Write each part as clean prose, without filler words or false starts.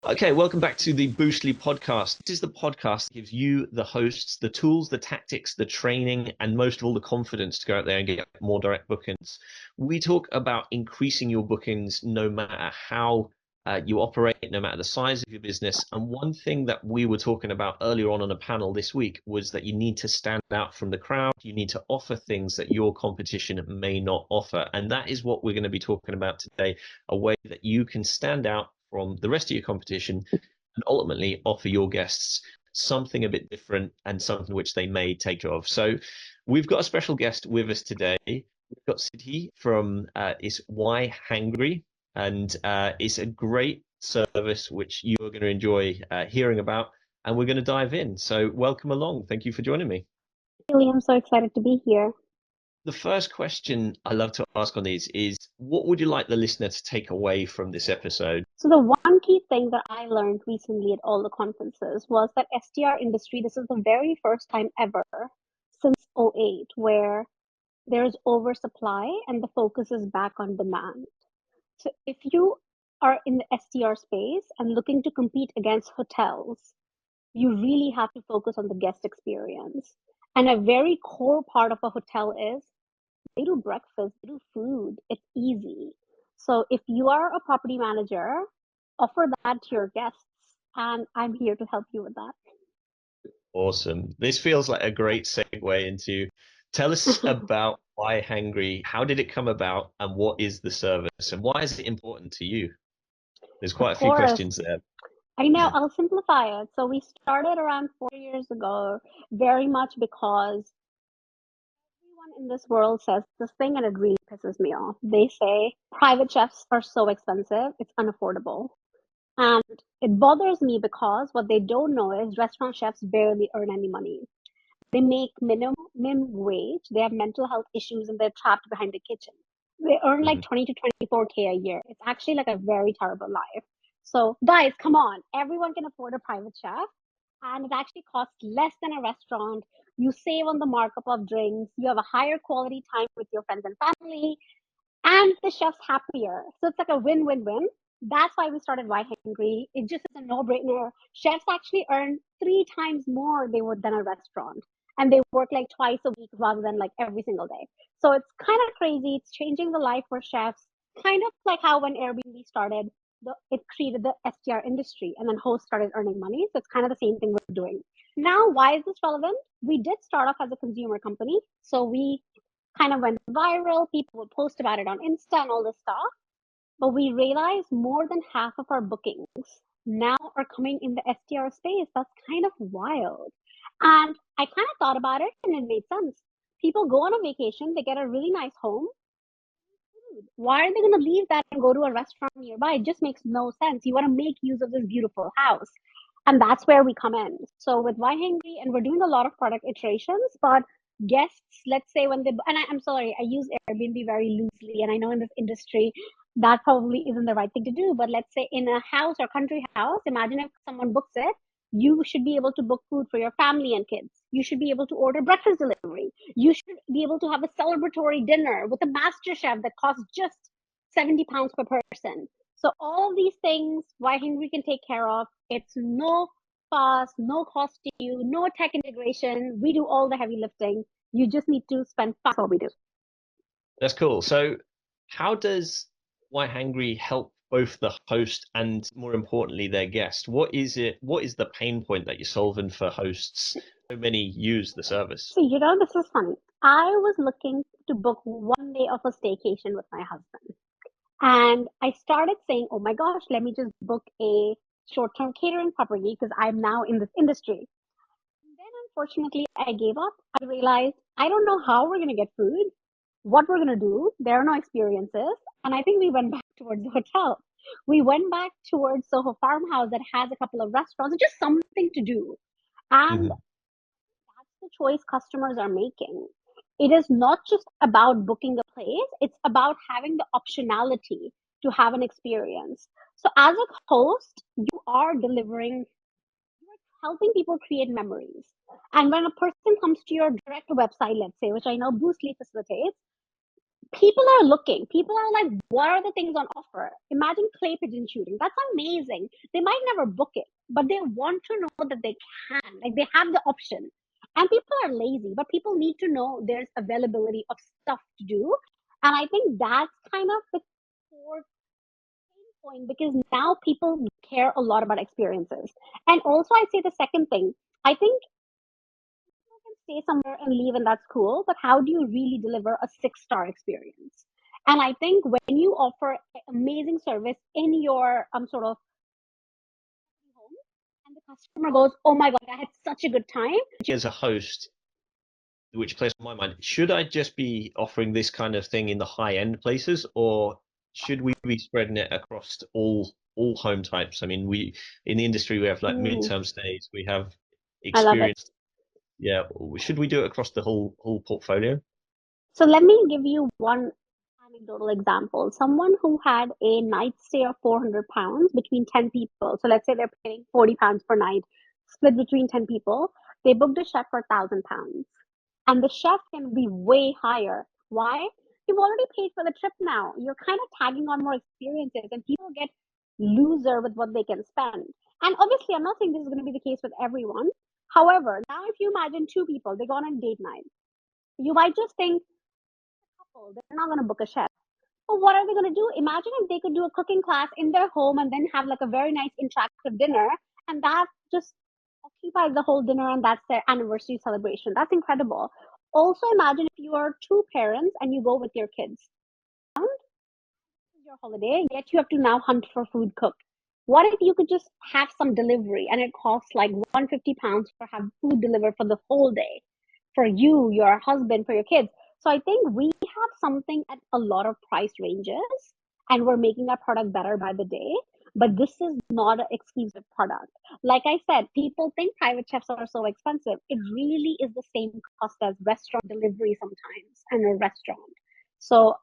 Okay, welcome back to the Boostly podcast. This is the podcast that gives you, the hosts, the tools, the tactics, the training, and most of all, the confidence to go out there and get more direct bookings. We talk about increasing your bookings no matter how you operate, no matter the size of your business. And one thing that we were talking about earlier on a panel this week was that you need to stand out from the crowd. You need to offer things that your competition may not offer. And that is what we're going to be talking about today, a way that you can stand out from the rest of your competition and ultimately offer your guests something a bit different and something which they may take of. So we've got a special guest with us today. We've got Siddhi from is Yhangry, and it's a great service which you are going to enjoy hearing about, and we're going to dive in. So welcome along. Thank you for joining me. Really, I'm so excited to be here. The first question I love to ask on these is, what would you like the listener to take away from this episode? So the one key thing that I learned recently at all the conferences was that STR industry, this is the very first time ever since '08 where there's oversupply and the focus is back on demand. So if you are in the STR space and looking to compete against hotels, you really have to focus on the guest experience. And a very core part of a hotel is they do breakfast, they do food, it's easy. So if you are a property manager, offer that to your guests, and I'm here to help you with that. Awesome. This feels like a great segue into, tell us about Yhangry. How did it come about and what is the service and why is it important to you? There's Of quite a few course, questions there. I know, I'll simplify it. So we started around 4 years ago, very much because everyone in this world says this thing and it really pisses me off. They say private chefs are so expensive, it's unaffordable. And it bothers me because what they don't know is restaurant chefs barely earn any money. They make minimum wage. They have mental health issues and they're trapped behind the kitchen. They earn like Mhm. 20 to 24K a year. It's actually like a very terrible life. So guys, come on. Everyone can afford a private chef and it actually costs less than a restaurant. You save on the markup of drinks. You have a higher quality time with your friends and family and the chef's happier. So it's like a win-win-win. That's why we started Why Hungry. It just is a no-brainer. Chefs actually earn 3 times more they would than a restaurant. And they work like twice a week rather than like every single day. So it's kind of crazy. It's changing the life for chefs. Kind of like how when Airbnb started, it created the STR industry and then hosts started earning money. So it's kind of the same thing we're doing. Now, why is this relevant? We did start off as a consumer company. So we kind of went viral. People would post about it on Insta and all this stuff. But we realized more than half of our bookings now are coming in the STR space. That's kind of wild. And I kind of thought about it and it made sense. People go on a vacation, they get a really nice home. Why are they going to leave that and go to a restaurant nearby? It just makes no sense. You want to make use of this beautiful house. And that's where we come in. So with Why Hungry, and we're doing a lot of product iterations, but guests, let's say when they, and I'm sorry, I use Airbnb very loosely. And I know in this industry, that probably isn't the right thing to do. But let's say in a house or country house, imagine if someone books it, you should be able to book food for your family and kids. You should be able to order breakfast delivery. You should be able to have a celebratory dinner with a master chef that costs just £70 per person. So all of these things, Why Hungry can take care of. It's no cost, no cost to you, no tech integration. We do all the heavy lifting. You just need to spend fast. That's all we do. That's cool. So how does Yhangry help both the host and more importantly their guest? What is it? What is the pain point that you're solving for hosts? So many use the service. So, this is funny. I was looking to book 1 day of a staycation with my husband. And I started saying, oh my gosh, let me just book a short term catering property because I'm now in this industry. And then unfortunately, I gave up. I realized I don't know how we're going to get food, what we're going to do. There are no experiences. And I think we went back towards the hotel. We went back towards Soho Farmhouse that has a couple of restaurants, just something to do. And Mhm. that's the choice customers are making. It is not just about booking a place, it's about having the optionality to have an experience. So, as a host, you are delivering, you're helping people create memories. And when a person comes to your direct website, let's say, which I know Boostly facilitates, people are looking. People are like, what are the things on offer? Imagine clay pigeon shooting. That's amazing. They might never book it, but they want to know that they can. Like they have the option. And people are lazy, but people need to know there's availability of stuff to do. And I think that's kind of the core point because now people care a lot about experiences. And also, I say the second thing. I think you can stay somewhere and leave, and that's cool. But how do you really deliver a six-star experience? And I think when you offer amazing service in your sort of home, and the customer goes, "Oh my god, I had such a good time." As a host, which plays on my mind, should I just be offering this kind of thing in the high end places, or should we be spreading it across all home types? I mean, we in the industry we have like Mm, midterm stays, we have I love it. experienced. Yeah, should we do it across the whole portfolio? So let me give you one anecdotal example. Someone who had a night stay of 400 pounds between 10 people. So let's say they're paying 40 pounds per night, split between 10 people. They booked a chef for 1,000 pounds. And the chef can be way higher. Why? You've already paid for the trip now. You're kind of tagging on more experiences, and people get looser with what they can spend. And obviously, I'm not saying this is going to be the case with everyone. However, now if you imagine two people, they go on a date night. You might just think, oh, they're not going to book a chef. But what are they going to do? Imagine if they could do a cooking class in their home and then have like a very nice interactive dinner, and that just occupies the whole dinner, and that's their anniversary celebration. That's incredible. Also, imagine if you are two parents and you go with your kids. This is your holiday, yet you have to now hunt for food cooked. What if you could just have some delivery and it costs like 150 pounds for have food delivered for the whole day for you, your husband, for your kids? So I think we have something at a lot of price ranges and we're making our product better by the day. But this is not an exclusive product. Like I said, people think private chefs are so expensive. It really is the same cost as restaurant delivery sometimes and a restaurant. So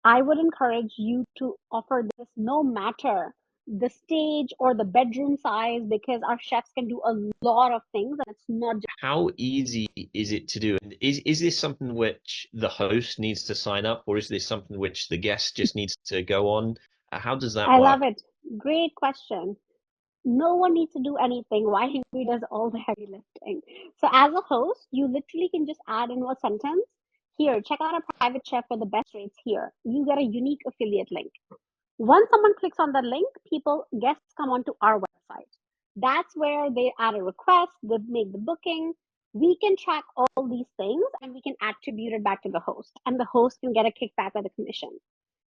I would encourage you to offer this no matter the stage or the bedroom size because our chefs can do a lot of things and it's not just. How easy is it to do? And is this something which the host needs to sign up, or is this something which the guest just needs to go on? How does that I love work? it. Great question. No one needs to do anything. Yhangry does all the heavy lifting. So as a host, you literally can just add in a sentence. Here, check out a private chef for the best rates here. You get a unique affiliate link. Once someone clicks on that link, guests come onto our website. That's where they add a request, they make the booking. We can track all these things and we can attribute it back to the host, and the host can get a kickback or the commission.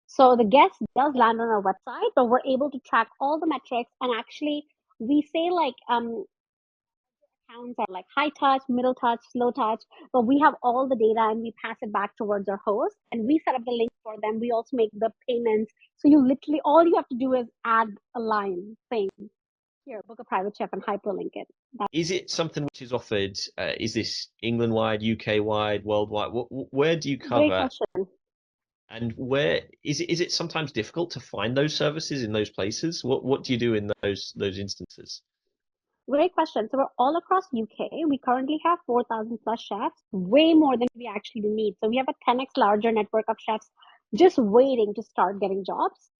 So the guest does land on our website, but we're able to track all the metrics and actually we say like accounts are like high touch, middle touch, slow touch, but we have all the data and we pass it back towards our host and we set up the link for them. We also make the payments. So you literally, all you have to do is add a line saying, here, book a private chef and hyperlink it. That's Is it something which is offered? Is this England wide, UK wide, worldwide? Where do you a great cover? question. And where is it? Is it sometimes difficult to find those services in those places? What do you do in those instances? Great question. So we're all across UK. We currently have 4,000 plus chefs, way more than we actually need. So we have a 10x larger network of chefs just waiting to start getting jobs.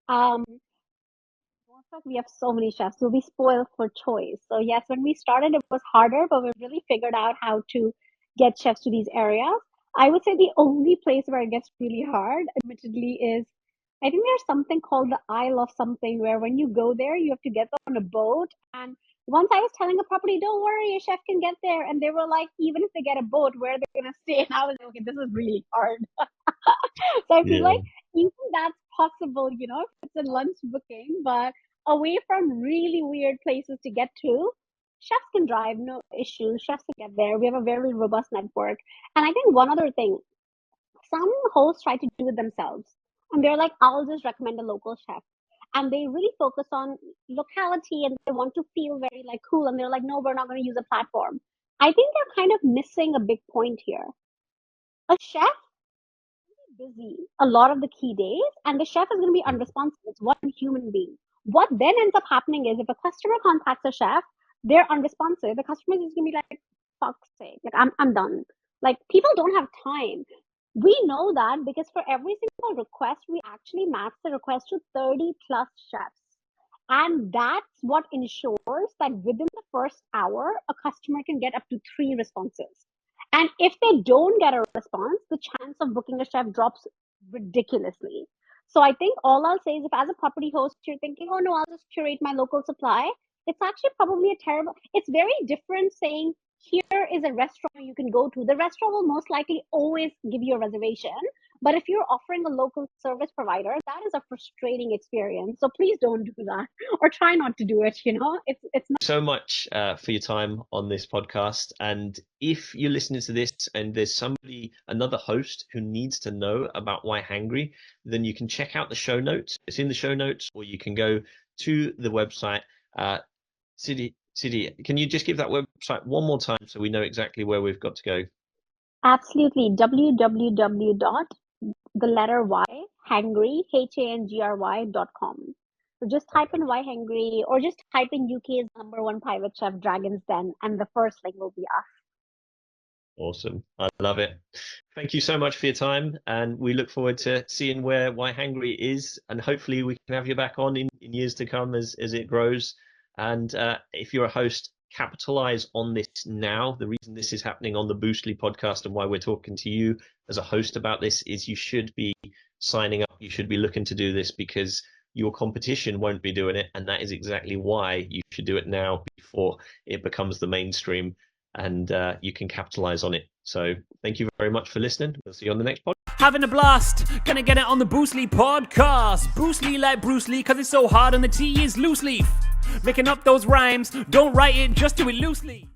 Um, we have so many chefs, so we spoil for choice. So yes, when we started, it was harder, but we really figured out how to get chefs to these areas. I would say the only place where it gets really hard, admittedly, is I think there's something called the Isle of something where when you go there, you have to get on a boat. And once I was telling a property, don't worry, a chef can get there. And they were like, even if they get a boat, where are they going to stay? And I was like, okay, this is really hard. So I feel Yeah. like even that's possible, if it's a lunch booking, but away from really weird places to get to, chefs can drive, no issues. Chefs can get there. We have a very robust network. And I think one other thing, some hosts try to do it themselves. And they're like, I'll just recommend a local chef. And they really focus on locality and they want to feel very like cool. And they're like, no, we're not going to use a platform. I think they're kind of missing a big point here. A chef busy a lot of the key days and the chef is going to be unresponsive. It's one human being. What then ends up happening is if a customer contacts a chef, they're unresponsive. The customer is going to be like, fuck's sake, like I'm done. Like people don't have time. We know that because for every single request, we actually match the request to 30 plus chefs. And that's what ensures that within the first hour, a customer can get up to 3 responses. And if they don't get a response, the chance of booking a chef drops ridiculously. So I think all I'll say is if as a property host, you're thinking, oh no, I'll just curate my local supply, it's actually probably it's very different saying, here is a restaurant you can go to. The restaurant will most likely always give you a reservation. But if you're offering a local service provider, that is a frustrating experience. So please don't do that or try not to do it. It's not so much for your time on this podcast. And if you're listening to this and there's another host who needs to know about Yhangry, then you can check out the show notes. It's in the show notes, or you can go to the website. Siddhi, can you just give that website one more time so we know exactly where we've got to go? absolutely www.hangry.com. So just type in Yhangry or just type in UK's #1 private chef Dragon's Den and the first link will be us. Awesome. I love it. Thank you so much for your time. And we look forward to seeing where Yhangry is. And hopefully we can have you back on in years to come as it grows. And if you're a host, capitalize on this now. The reason this is happening on the Boostly podcast and why we're talking to you as a host about this is you should be signing up. You should be looking to do this because your competition won't be doing it. And that is exactly why you should do it now before it becomes the mainstream. And you can capitalize on it. So thank you very much for listening. We'll see you on the next podcast. Having a blast, gonna get it on the Boostly podcast. Boostly like Bruce Lee, cause it's so hard and the T is loose leaf. Making up those rhymes, don't write it, just do it loosely.